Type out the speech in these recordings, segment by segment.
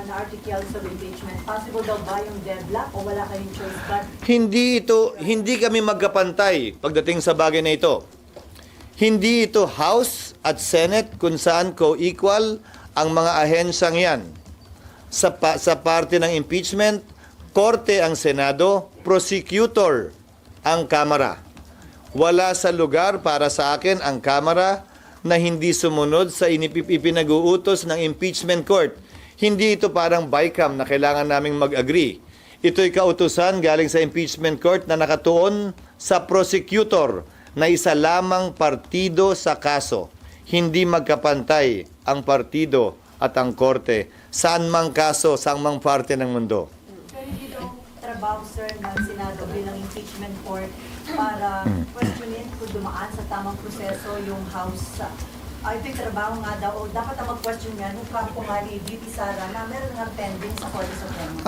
na articles of impeachment. Possible daw ba yung deadlock o wala kayong choice but Hindi kami magkapantay pagdating sa bagay na ito. Hindi ito House at Senate kung saan co-equal ang mga ahensyang yan. Sa parte ng impeachment, Korte ang Senado, prosecutor ang Kamara. Wala sa lugar para sa akin ang Kamara na hindi sumunod sa ipinag-uutos ng impeachment court. Hindi ito parang BICAM na kailangan naming mag-agree. Ito'y kautusan galing sa impeachment court na nakatuon sa prosecutor na isa lamang partido sa kaso. Hindi magkapantay ang partido at ang korte. Saan mang kaso, saan mang parte ng mundo. pero hindi daw trabaho, sir, ng Senado bilang impeachment court para questionin kung dumaan sa tamang proseso yung House. Ito yung trabaho nga daw, o dapat ang mag-question yan kung Campo Mali, VP Sara, na meron nga pending sa Korte Suprema.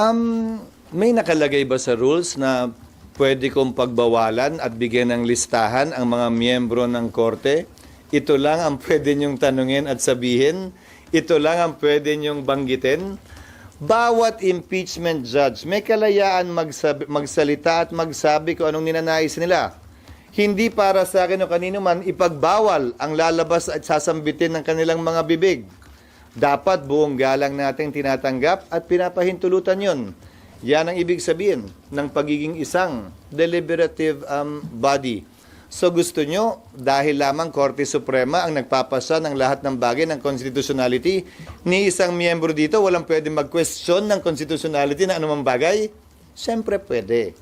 May nakalagay ba sa rules na pwede kong pagbawalan at bigyan ng listahan ang mga miyembro ng korte? Ito lang ang pwede niyong tanungin at sabihin? Ito lang ang pwede niyong banggitin? Bawat impeachment judge may kalayaan magsalita at magsabi kung anong ninanais nila. Hindi para sa akin o kanino man ipagbawal ang lalabas at sasambitin ng kanilang mga bibig. Dapat buong galang nating tinatanggap at pinapahintulutan yon. Yan ang ibig sabihin ng pagiging isang deliberative body. So gusto nyo, dahil lamang Korte Suprema ang nagpapasa ng lahat ng bagay ng constitutionality, ni isang miyembro dito walang pwede mag-question ng constitutionality na anumang bagay? Siyempre pwede.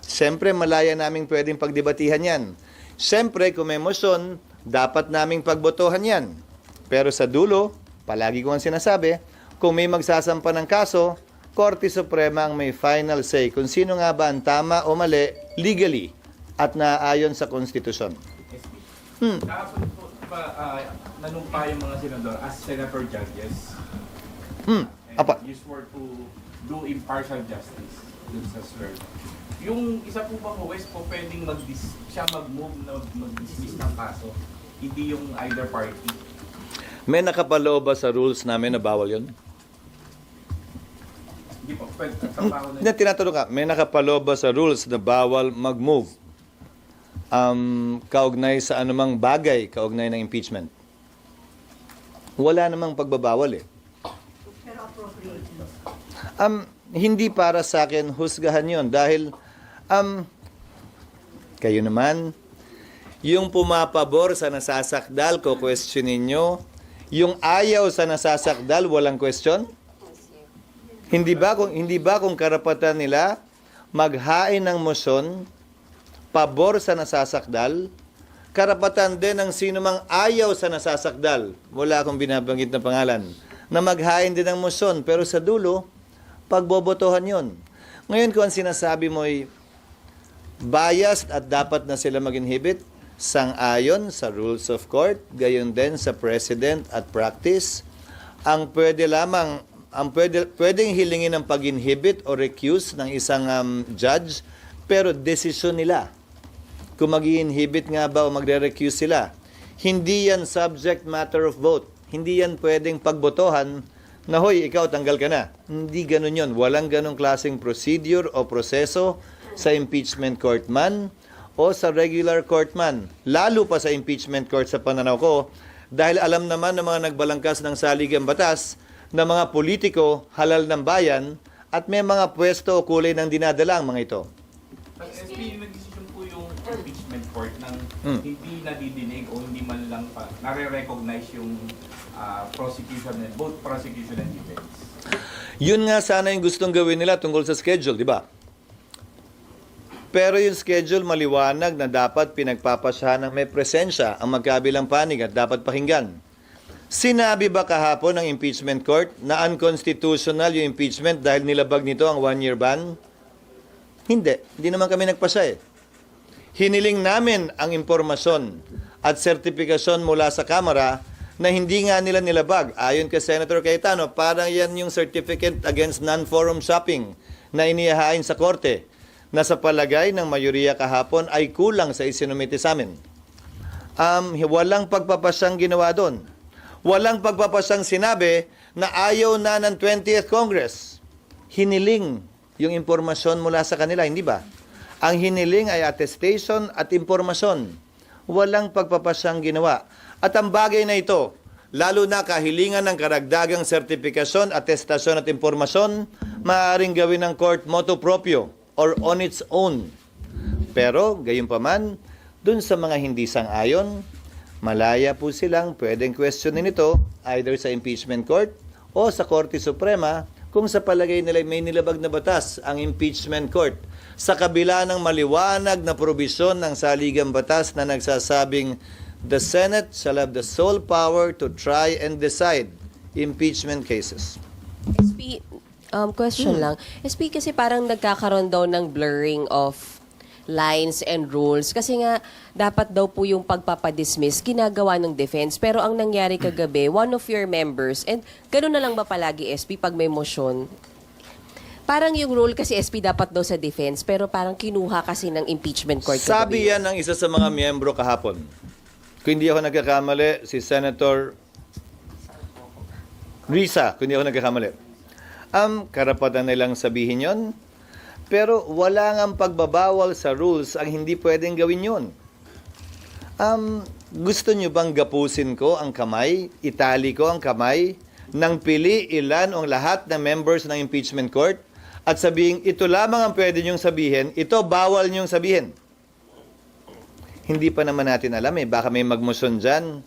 Siyempre malaya naming pwedeng pagdebatihan yan. Siyempre kung may motion, dapat naming pagbotohan yan. Pero sa dulo, palagi ko ang sinasabi, kung may magsasampa ng kaso, Korte Suprema ang may final say kung sino nga ba ang tama o mali legally at naaayon sa konstitusyon. Kahapon po nanumpa yung mga senador as senator judges. Apa. You swore to do impartial justice dun sa swear. Yung isa po bang huwes po pwedeng siya mag-move na mag-dismiss ng kaso, hindi yung either party? May nakapaloob ba sa rules namin na bawal yun? Hindi po, pwede trabaho na Hindi, tinatanong ka, may nakapaloob ba sa rules na bawal mag-move kaugnay sa anumang bagay, kaugnay ng impeachment? Wala namang pagbabawal eh. Pero appropriate. Hindi para sa akin husgahan yon dahil kayo naman, yung pumapabor sa nasasakdal, questionin nyo. Yung ayaw sa nasasakdal, walang question? Hindi ba kung karapatan nila maghain ng motion pabor sa nasasakdal, karapatan din ng sino mang ayaw sa nasasakdal, wala akong binabanggit na pangalan, na maghain din ng motion, pero sa dulo, pagbobotohan yon. Ngayon kung ang sinasabi mo ay biased at dapat na sila mag-inhibit, sang-ayon sa rules of court, gayon din sa precedent at practice, ang pwedeng hilingin ng pag-inhibit o recuse ng isang judge, pero desisyon nila kung mag-i-inhibit nga ba o magre-recuse sila. Hindi yan subject matter of vote. Hindi yan pwedeng pagbotohan na, hoy, ikaw, tanggal ka na. Hindi ganun yon. Walang ganung klaseng procedure o proseso sa impeachment court man o sa regular court man. Lalo pa sa impeachment court sa pananaw ko, dahil alam naman ng mga nagbalangkas ng saligang batas na mga politiko halal ng bayan at may mga pwesto o kulay ng dinadala ang mga ito. Ang SP, nag-decision po yung impeachment court ng hindi nadidinig o hindi man lang pa nare-recognize yung prosecution and both prosecution and defense. Yun nga sana yung gustong gawin nila tungkol sa schedule, di ba? Pero yung schedule maliwanag na dapat pinagpapasyahan ng may presensya ang magkabilang panig at dapat pakinggan. Sinabi ba kahapon ng impeachment court na unconstitutional yung impeachment dahil nilabag nito ang 1-year ban? Hindi. Hindi naman kami nagpasa eh. Hiniling namin ang impormasyon at sertifikasyon mula sa Kamara na hindi nga nila nilabag. Ayon kay Senator Cayetano, parang yan yung certificate against non-forum shopping na inihahain sa korte na sa palagay ng mayoriya kahapon ay kulang sa isinumiti sa amin. Walang pagpapasyang ginawa doon. Walang pagpapasang sinabi na ayaw na ng 20th Congress. Hiniling yung impormasyon mula sa kanila, hindi ba? Ang hiniling ay attestation at impormasyon. Walang pagpapasang ginawa. At ang bagay na ito, lalo na kahilingan ng karagdagang sertifikasyon, atestasyon at impormasyon, maaaring gawin ng court motu proprio or on its own. Pero, gayunpaman, dun sa mga hindi sang-ayon, malaya po silang pwedeng questionin ito either sa impeachment court o sa Korte Suprema kung sa palagay nila may nilabag na batas ang impeachment court sa kabila ng maliwanag na probisyon ng saligang batas na nagsasabing the Senate shall have the sole power to try and decide impeachment cases. SP, question lang. SP, kasi parang nagkakaroon daw ng blurring of lines and rules. Kasi nga, dapat daw po yung pagpapadismiss ginagawa ng defense. Pero ang nangyari kagabi, one of your members, and gano'n na lang ba palagi, SP, pag may motion, parang yung rule kasi, SP, dapat daw sa defense, pero parang kinuha kasi ng impeachment court kagabi. Sabi yan ng isa sa mga miyembro kahapon. Kung hindi ako nagkakamali, si Senator Risa, kung hindi ako nagkakamali. Karapatan nilang sabihin yon. Pero wala ngang pagbabawal sa rules ang hindi pwedeng gawin yun. Gusto nyo bang gapusin ko ang kamay, itali ko ang kamay, nang pili ilan o lahat ng members ng impeachment court at sabihin, ito lamang ang pwede nyong sabihin, ito bawal nyong sabihin. Hindi pa naman natin alam baka may magmotion dyan.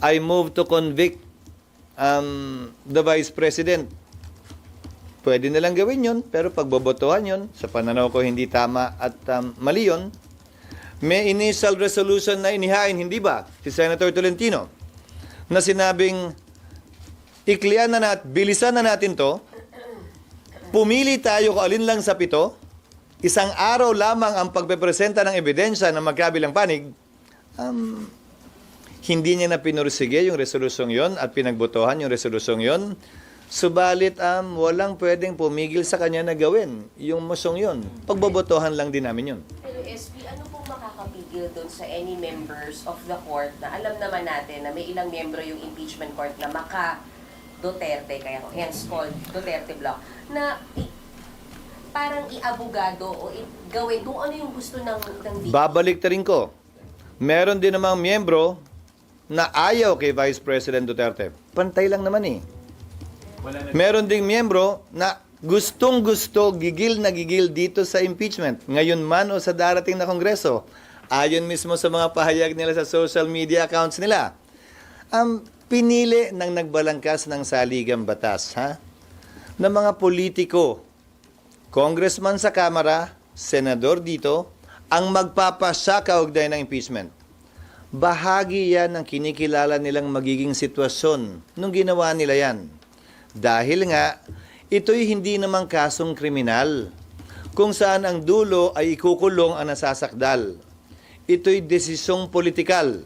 I move to convict the Vice President. Pwede nilang gawin yun, pero pagbobotohan yun, sa pananaw ko hindi tama at mali yun. May initial resolution na inihain, hindi ba? Si Senator Tolentino, na sinabing, iklian na bilisan na natin to, pumili tayo kung alin lang sa 7, isang araw lamang ang pagpepresenta ng ebidensya ng magkabilang panig, hindi niya na pinursige yung resolusyong yon at pinagbotohan yung resolusyong yon. Subalit, walang pwedeng pumigil sa kanya na gawin yung mosyong yun. Pagbobotohan lang din namin yun. Pero SP, ano pong makakapigil doon sa any members of the court na alam naman natin na may ilang membro yung impeachment court na maka-Duterte, kaya hence called Duterte Block, na parang iabogado o gawin kung ano yung gusto ng Babalik ta rin ko. Meron din namang miyembro na ayaw kay Vice President Duterte. Pantay lang naman Meron ding miyembro na gustong-gusto, gigil na gigil dito sa impeachment. Ngayon man o sa darating na Kongreso. Ayon mismo sa mga pahayag nila sa social media accounts nila. Pinili ng nagbalangkas ng saligang batas, na mga politiko, congressman sa Kamara, senador dito, ang magpapasya kaugnay ng impeachment. Bahagi yan ng kinikilala nilang magiging sitwasyon nung ginawa nila yan. Dahil nga, ito'y hindi namang kasong kriminal, kung saan ang dulo ay ikukulong ang nasasakdal. Ito'y desisyong politikal,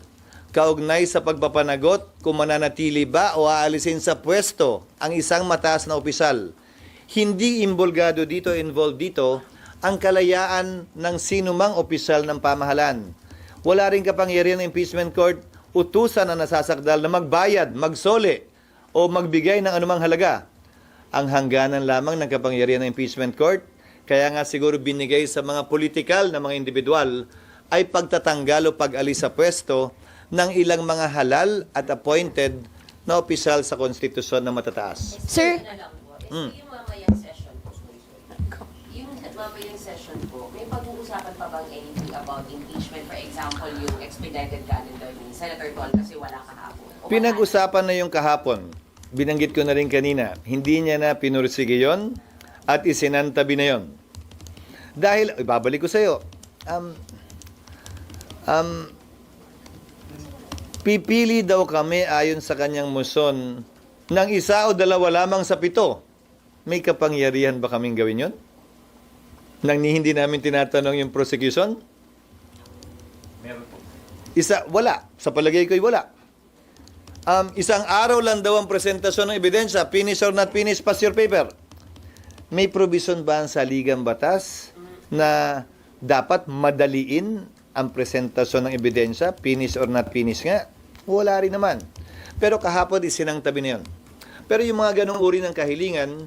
kaugnay sa pagpapanagot kung mananatili ba o aalisin sa pwesto ang isang mataas na opisyal. Hindi involved dito, ang kalayaan ng sinumang opisyal ng pamahalaan. Wala rin kapangyarihan ng impeachment court utusan ang nasasakdal na magbayad, magsole, o magbigay ng anumang halaga. Ang hangganan lamang ng kapangyarihan ng impeachment court, kaya nga siguro binigay sa mga politikal na mga individual, ay pagtatanggal o pag-alis sa pwesto ng ilang mga halal at appointed na opisyal sa konstitusyon na matataas. Sir? Yung mamayang session po, yung mamayang session po, may pag-uusapan pa bang anything about impeachment? For example, yung expedited calendar ni Senator Tol kasi wala kahapon. Pinag-usapan na yung kahapon. Binanggit ko na rin kanina. Hindi niya na pinursige yon at isinantabi na yon. Dahil, ibabalik ko sa iyo, pipili daw kami ayon sa kanyang motion ng 1 o 2 lamang sa 7. May kapangyarihan ba kaming gawin yon? Nang hindi namin tinatanong yung prosecution? Meron po. Wala. Sa palagay ko'y wala. Isang araw lang daw ang presentasyon ng ebidensya, finish or not finish, pass your paper. May provision ba ang saligang batas na dapat madaliin ang presentasyon ng ebidensya, finish or not finish nga? Wala rin naman. Pero kahapon isinangtabi na yun. Pero yung mga ganong uri ng kahilingan,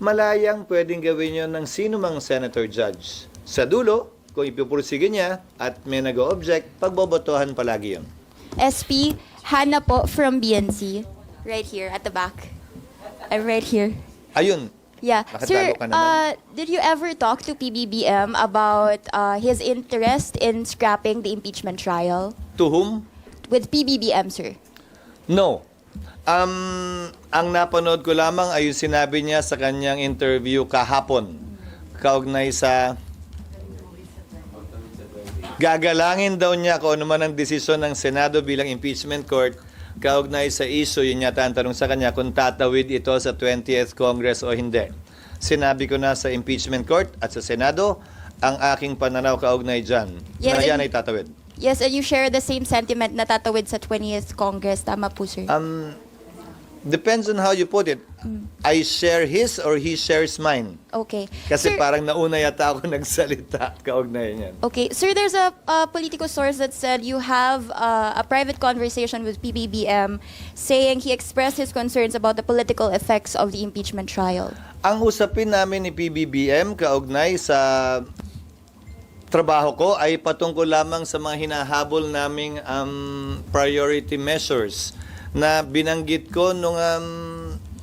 malayang pwedeng gawin yun ng sino mang senator judge. Sa dulo, kung ipupursige niya at may nag-o-object, pagbobotohan palagi yun. SP, Hannah po from BNC. Right here, at the back. I'm right here. Ayun, Yeah. Nakatago Sir, ka naman. did you ever talk to PBBM about his interest in scrapping the impeachment trial? to whom? With PBBM, sir. No. Ang napanood ko lamang ay yung sinabi niya sa kanyang interview kahapon. Kaugnay sa gagalangin daw niya kung ano man ang desisyon ng Senado bilang impeachment court. Kaugnay sa issue, yun yata ang tanong sa kanya kung tatawid ito sa 20th Congress o hindi. Sinabi ko na sa impeachment court at sa Senado ang aking pananaw kaugnay dyan. Yes, Na yan and- ay tatawid. Yes, and you share the same sentiment na tatawid sa 20th Congress. Tama po, sir. Depends on how you put it. I share his or he shares mine. Okay. Kasi Sir, parang nauna yata ako nagsalita kaugnay niyan. Okay. Sir, there's a political source that said you have a private conversation with PBBM saying he expressed his concerns about the political effects of the impeachment trial. Ang usapin namin ni PBBM kaugnay sa trabaho ko ay patungkol lamang sa mga hinahabol naming priority measures na binanggit ko nung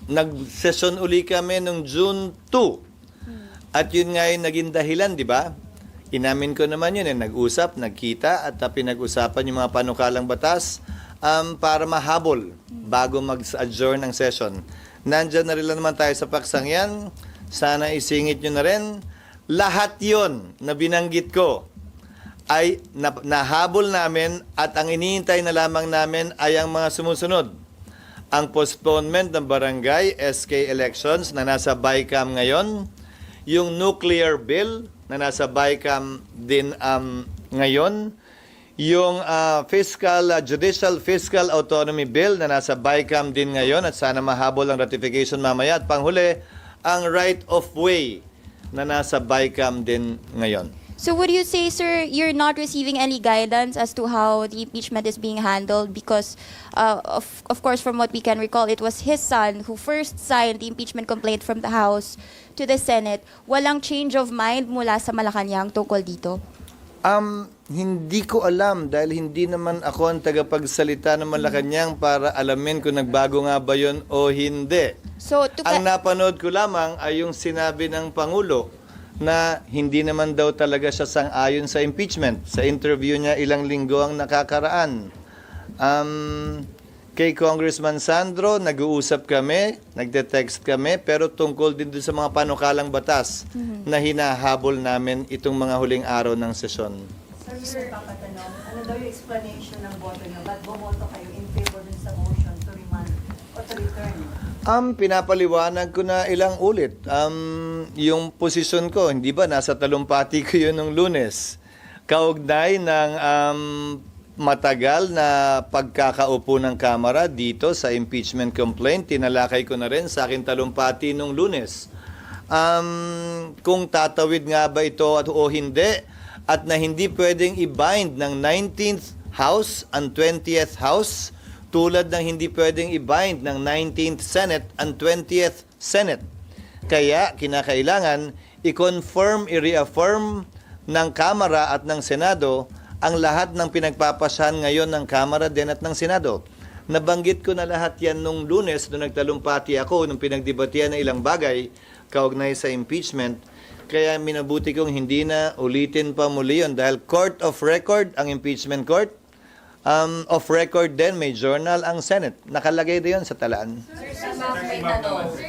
nag-session uli kami nung June 2. At yun nga yung naging dahilan, di ba? Inamin ko naman yun, nag-usap, nagkita, at pinag-usapan yung mga panukalang batas para mahabol bago mag-adjourn ang session. Nandyan na rin naman tayo sa paksang yan. Sana isingit nyo na rin. Lahat yon na binanggit ko ay nahabol namin at ang iniintay na lamang namin ay ang mga sumusunod. Ang postponement ng barangay SK elections na nasa BICAM ngayon, yung nuclear bill na nasa BICAM din ngayon, yung judicial fiscal autonomy bill na nasa BICAM din ngayon at sana mahabol ang ratification mamaya at panghuli, ang right of way na nasa BICAM din ngayon. So would you say, sir, you're not receiving any guidance as to how the impeachment is being handled? Because, of course, from what we can recall, it was his son who first signed the impeachment complaint from the House to the Senate. Walang change of mind mula sa Malacanang tungkol dito? Hindi ko alam dahil hindi naman ako ang tagapagsalita ng Malacanang para alamin kung nagbago nga ba yun o hindi. So, Ang napanood ko lamang ay yung sinabi ng Pangulo na hindi naman daw talaga siya sang-ayon sa impeachment. Sa interview niya ilang linggo ang nakakaraan. Kay Congressman Sandro, nag-uusap kami, nagte-text kami, pero tungkol din dun sa mga panukalang batas na hinahabol namin itong mga huling araw ng sesyon. Sir, papatanong, ano daw yung explanation ng boto nyo? Ba't bumoto kayo in favor dun sa motion to remand o to return? Pinapaliwanag ko na ilang ulit. Yung posisyon ko, hindi ba, nasa talumpati ko yun nung Lunes. Kaugnay ng matagal na pagkakaupo ng Kamara dito sa impeachment complaint, tinalakay ko na rin sa akin talumpati nung Lunes. Kung tatawid nga ba ito o hindi, at na hindi pwedeng i-bind ng 19th House and 20th House, tulad ng hindi pwedeng i-bind ng 19th Senate and 20th Senate. Kaya kinakailangan i-confirm, i-reaffirm ng Kamara at ng Senado ang lahat ng pinagpapasahan ngayon ng Kamara din at ng Senado. Nabanggit ko na lahat yan nung Lunes nung nagtalumpati ako, nung pinagdebatihan ng ilang bagay kaugnay sa impeachment. Kaya minabuti kong hindi na ulitin pa muli yun dahil court of record ang impeachment court. Of record din, may journal ang Senate. Nakalagay din yun sa talaan. Sir, may tanong. Sir,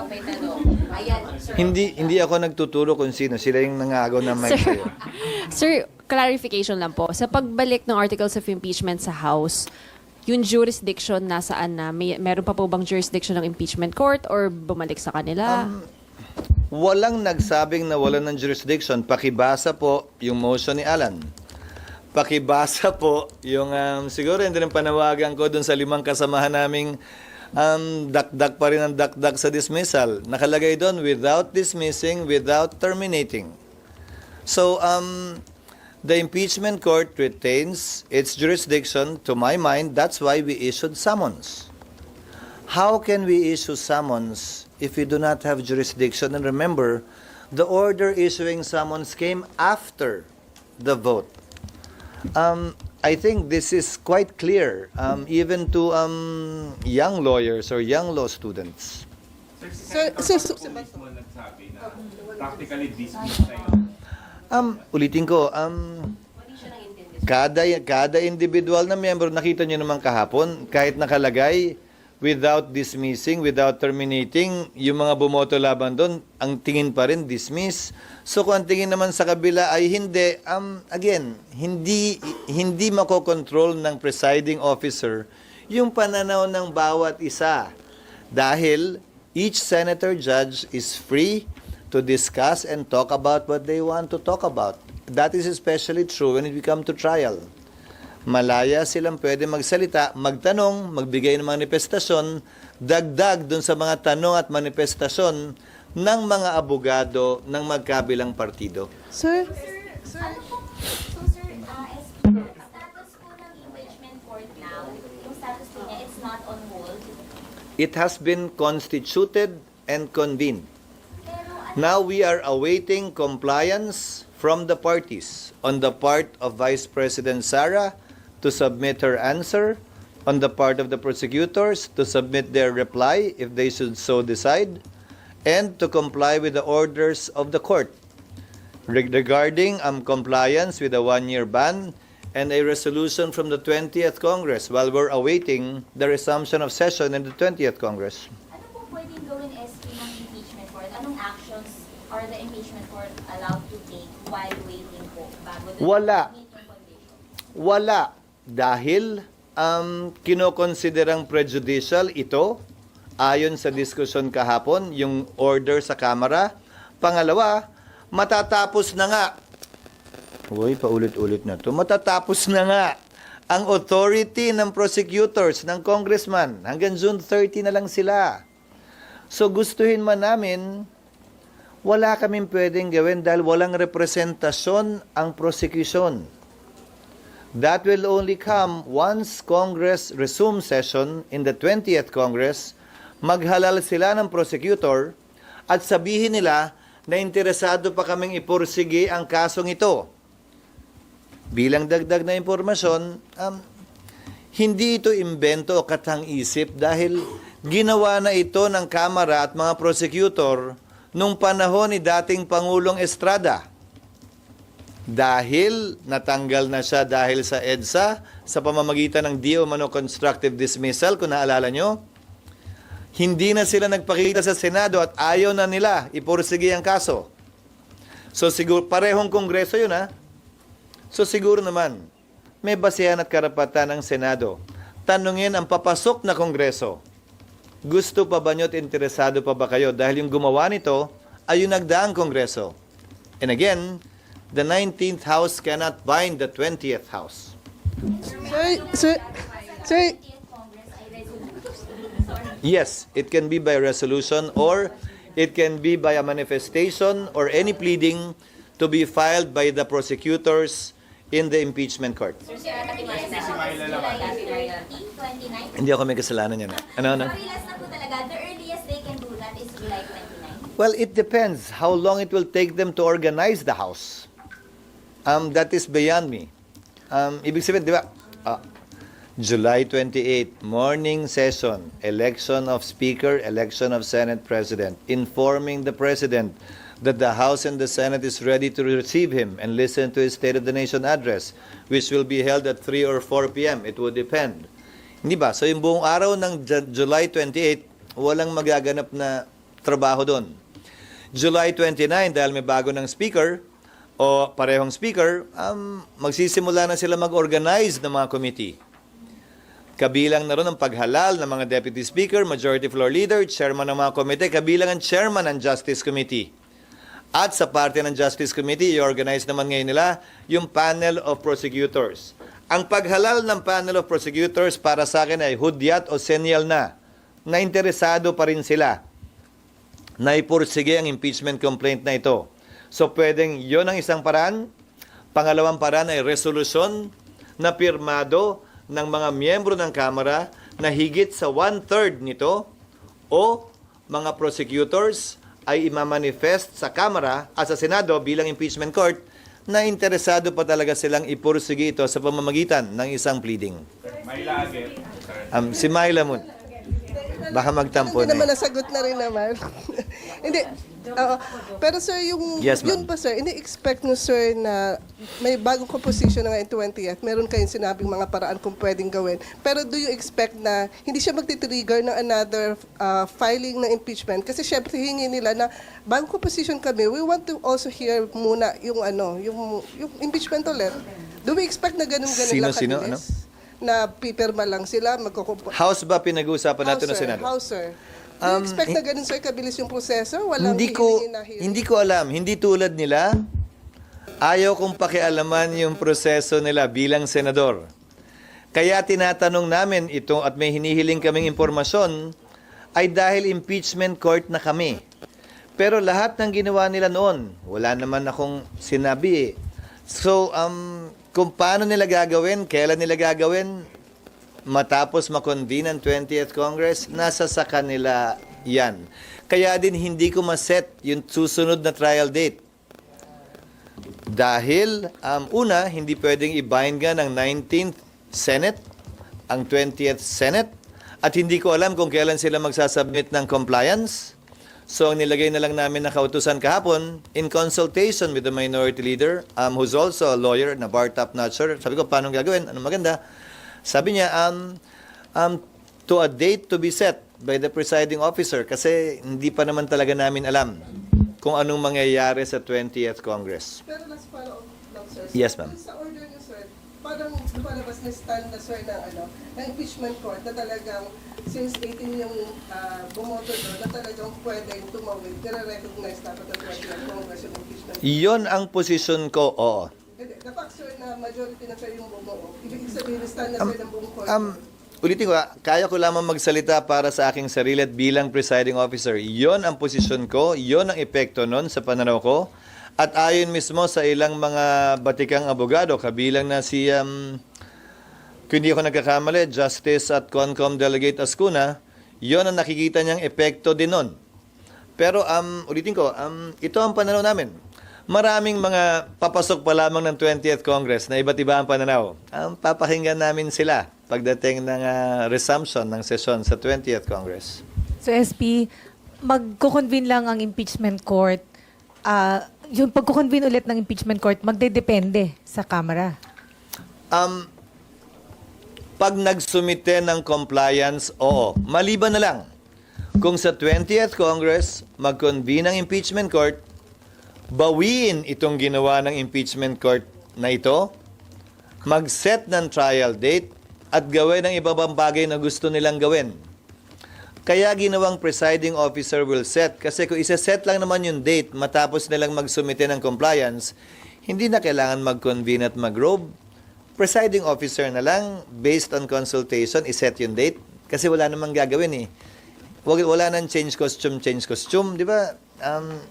may tanong. Ayan, sir. Hindi ako nagtuturo kung sino. Sila yung nangagaw na mic sa'yo. Sir, clarification lang po. Sa pagbalik ng articles of impeachment sa House, yung jurisdiction nasaan na? Meron pa po bang jurisdiction ng impeachment court or bumalik sa kanila? Walang nagsabing na wala ng jurisdiction. Pakibasa po yung motion ni Alan. Pakibasa po yung siguro hindi rin panawagan ko dun sa 5 kasamahan naming dakdak pa rin ang dakdak sa dismissal. Nakalagay doon without dismissing, without terminating. So The impeachment court retains its jurisdiction. To my mind, that's why we issued summons. How can we issue summons if we do not have jurisdiction? And remember, the order issuing summons came after the vote. I think this is quite clear, even to young lawyers or young law students. Sir, po mismo nagsabi na practically dismissed na yun. Ulitin ko, kada individual na miyembro, nakita nyo naman kahapon, kahit nakalagay, without dismissing, without terminating, yung mga bumoto laban doon, ang tingin pa rin, dismiss. So kung ang tingin naman sa kabila ay hindi, again, hindi makokontrol ng presiding officer yung pananaw ng bawat isa. Dahil each senator judge is free to discuss and talk about what they want to talk about. That is especially true when it come to trial. Malaya silang pwede magsalita, magtanong, magbigay ng manifestasyon, dagdag dun sa mga tanong at manifestasyon ng mga abogado ng magkabilang partido. Sir? Ano po? So sir, status po ng impeachment court now, yung status po niya, it's not on hold. It has been constituted and convened. Pero ano, Now we are awaiting compliance from the parties on the part of Vice President Sara to submit her answer, on the part of the prosecutors to submit their reply if they should so decide, and to comply with the orders of the court regarding compliance with the one-year ban and a resolution from the 20th Congress while we're awaiting the resumption of session in the 20th Congress. ano po pwedeng gawin SK ng impeachment court? Anong actions are the impeachment court allowed to take while waiting po bago Wala. meet yung condition? Wala. Dahil kinokonsiderang prejudicial ito ayon sa diskusyon kahapon, yung order sa Kamara. Pangalawa, matatapos na nga. Uy, paulit-ulit na to. Matatapos na nga ang authority ng prosecutors, ng congressman. Hanggang June 30 na lang sila. So gustuhin man namin, wala kaming pwedeng gawin dahil walang representasyon ang prosecution. That will only come once Congress resumes session in the 20th Congress, maghalal sila ng prosecutor at sabihin nila na interesado pa kaming ipursige ang kasong ito. Bilang dagdag na impormasyon, hindi ito imbento o katang-isip dahil ginawa na ito ng Kamara at mga prosecutor nung panahon ni dating Pangulong Estrada. Dahil natanggal na siya dahil sa EDSA sa pamamagitan ng di umano constructive dismissal, kung naalala nyo, hindi na sila nagpakita sa Senado at ayaw na nila ipursige ang kaso. So siguro, parehong kongreso yun ha. So siguro naman, may basehan at karapatan ng Senado. Tanungin ang papasok na kongreso. Gusto pa ba nyo at interesado pa ba kayo? Dahil yung gumawa nito ay yung nagdaang kongreso. And again, the 19th House cannot bind the 20th House. Sir? 20th Congress ay resolution. Yes, it can be by resolution or it can be by a manifestation or any pleading to be filed by the prosecutors in the impeachment court. Sir, July 30, 29. Hindi ako may kasalanan yan. Ano? Papilas na po talaga. The earliest they can do that is July 29. Well, it depends how long it will take them to organize the House. That is beyond me. Ibig sabihin, di ba? July 28, morning session, election of Speaker, election of Senate President, informing the President that the House and the Senate is ready to receive him and listen to his State of the Nation address, which will be held at 3 or 4 p.m. It would depend. Hindi ba? So yung buong araw ng July 28, walang magaganap na trabaho doon. July 29, dahil may bago ng Speaker, o parehong Speaker, magsisimula na sila mag-organize ng mga committee. Kabilang na ron ang paghalal ng mga Deputy Speaker, Majority Floor Leader, Chairman ng mga komite, kabilang ang Chairman ng Justice Committee. At sa parte ng Justice Committee, i-organize naman ngayon nila yung Panel of Prosecutors. Ang paghalal ng Panel of Prosecutors para sa akin ay hudyat o senyal na interesado pa rin sila na ipursige ang impeachment complaint na ito. So pwedeng yon ang isang paraan Pangalawang paraan ay resolusyon na pirmado ng mga miyembro ng Kamara na higit sa 1/3 nito o mga prosecutors ay imamanifest sa Kamara at sa Senado bilang impeachment court na interesado pa talaga silang ipursige ito sa pamamagitan ng isang pleading. May lagi. Si Myla Moon. Baka magtampo Hindi naman na. nasagot na rin naman. Hindi. Oo. Pero sir, yung Yes, ma'am. yun pa sir, ini-expect nyo sir na may bagong composition na ngayon 20th, meron kayong sinabing mga paraan kung pwedeng gawin. Pero do you expect na hindi siya magti-trigger ng another filing ng impeachment? Kasi syempre hingi nila na bagong composition kami, we want to also hear muna yung yung impeachment ulit. Do we expect na ganun-ganun lang Sino? kabilis? Na pipirma lang sila, House ba pinag-uusapan natin ng Senado? House, sir. Do you expect na ganun, sir, kabilis yung proseso? Walang Hindi hihilingin ko alam. Hindi tulad nila. Ayaw kong pakialaman yung proseso nila bilang senador. Kaya tinatanong namin ito at may hinihiling kaming impormasyon ay dahil impeachment court na kami. Pero lahat ng ginawa nila noon, wala naman akong sinabi eh. So, kung paano nila gagawin, kailan nila gagawin, matapos makonvene ang 20th Congress, nasa sa kanila yan. Kaya din hindi ko maset yung susunod na trial date. Dahil, una, hindi pwedeng i-bind nga ng 19th Senate, ang 20th Senate, at hindi ko alam kung kailan sila magsasubmit ng compliance. So, ang nilagay na lang namin na kautusan kahapon, in consultation with the minority leader, who's also a lawyer, na bar top-notcher. Sabi ko, paano gagawin? Anong maganda? Sabi niya, to a date to be set by the presiding officer kasi hindi pa naman talaga namin alam kung anong mangyayari sa 20th Congress. Pero last follow-up lang, sir. Yes, ma'am. Sa order niyo, sir, parang lumalabas na stand na, sir, ng impeachment court na talagang since 18 yung bumoto doon, na talagang pwedeng tumawid, nire-recognize dapat ng 20th Congress yung impeachment. Iyon ang posisyon ko, oo. Hindi, the fact, sir, na majority na sir yung bumuo, ibig sabihin, stand na, sir, ng buong court. Ulitin ko, kaya ko lamang magsalita para sa aking sarili at bilang presiding officer. Iyon ang posisyon ko, iyon ang epekto nun sa pananaw ko. At ayon mismo sa ilang mga batikang abogado, kabilang na si, kung hindi ako nagkakamali, Justice at Concom Delegate Ascuna, iyon ang nakikita niyang epekto din nun. Pero ulitin ko, ito ang pananaw namin. Maraming mga papasok pa lamang ng 20th Congress na iba't iba ang pananaw. Papakinggan namin sila pagdating ng resumption ng sesyon sa 20th Congress. So SP, magko-convene lang ang impeachment court. Yung pagko-convene ulit ng impeachment court, magdedepende sa Kamara. Pag nagsumite ng compliance, oo. Maliban na lang. Kung sa 20th Congress, mag-convene ang impeachment court, bawiin itong ginawa ng impeachment court na ito, mag-set ng trial date, at gawin ang ibang bagay na gusto nilang gawin. Kaya ginawang presiding officer will set. Kasi kung isa-set lang naman yung date matapos nilang magsumite ng compliance, hindi na kailangan mag-convene at mag-robe. Presiding officer na lang, based on consultation, iset yung date. Kasi wala namang gagawin eh. Wala nang change costume, di ba?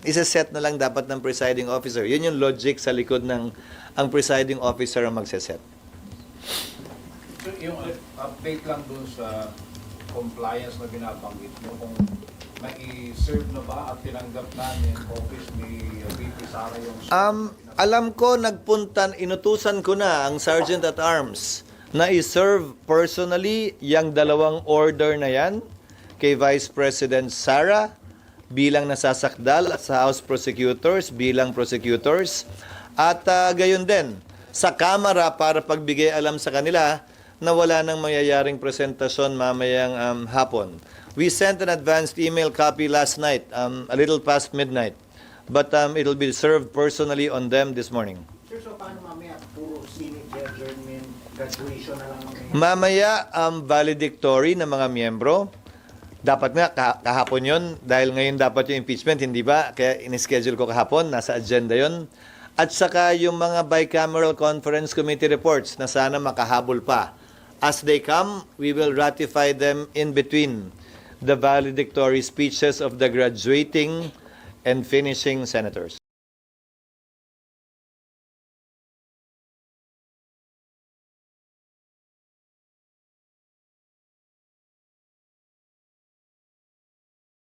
Isa-set na lang dapat ng presiding officer. Yun yung logic sa likod ng ang presiding officer ang magse-set. So, yung update lang dun sa compliance na binabanggit mo, kung nai-serve na ba at tinanggap namin office ni VP Sara yung... Alam ko, inutusan ko na ang Sergeant at Arms na i-serve personally yung dalawang order na yan kay Vice President Sara bilang nasasakdal at sa House Prosecutors bilang prosecutors at gayon din sa Kamara para pagbigay alam sa kanila na wala nang mangyayaring presentasyon mamayang hapon. We sent an advanced email copy last night, a little past midnight, but it'll be served personally on them this morning. Sir, so paano mamaya? Puro scenic adjournment, graduation na lang mamaya? Mamaya, valedictory ng mga miyembro. Dapat nga, kahapon yon dahil ngayon dapat yung impeachment, hindi ba? Kaya in-schedule ko kahapon, nasa agenda yon. At saka yung mga bicameral conference committee reports na sana makahabol pa. As they come, we will ratify them in between the valedictory speeches of the graduating and finishing senators.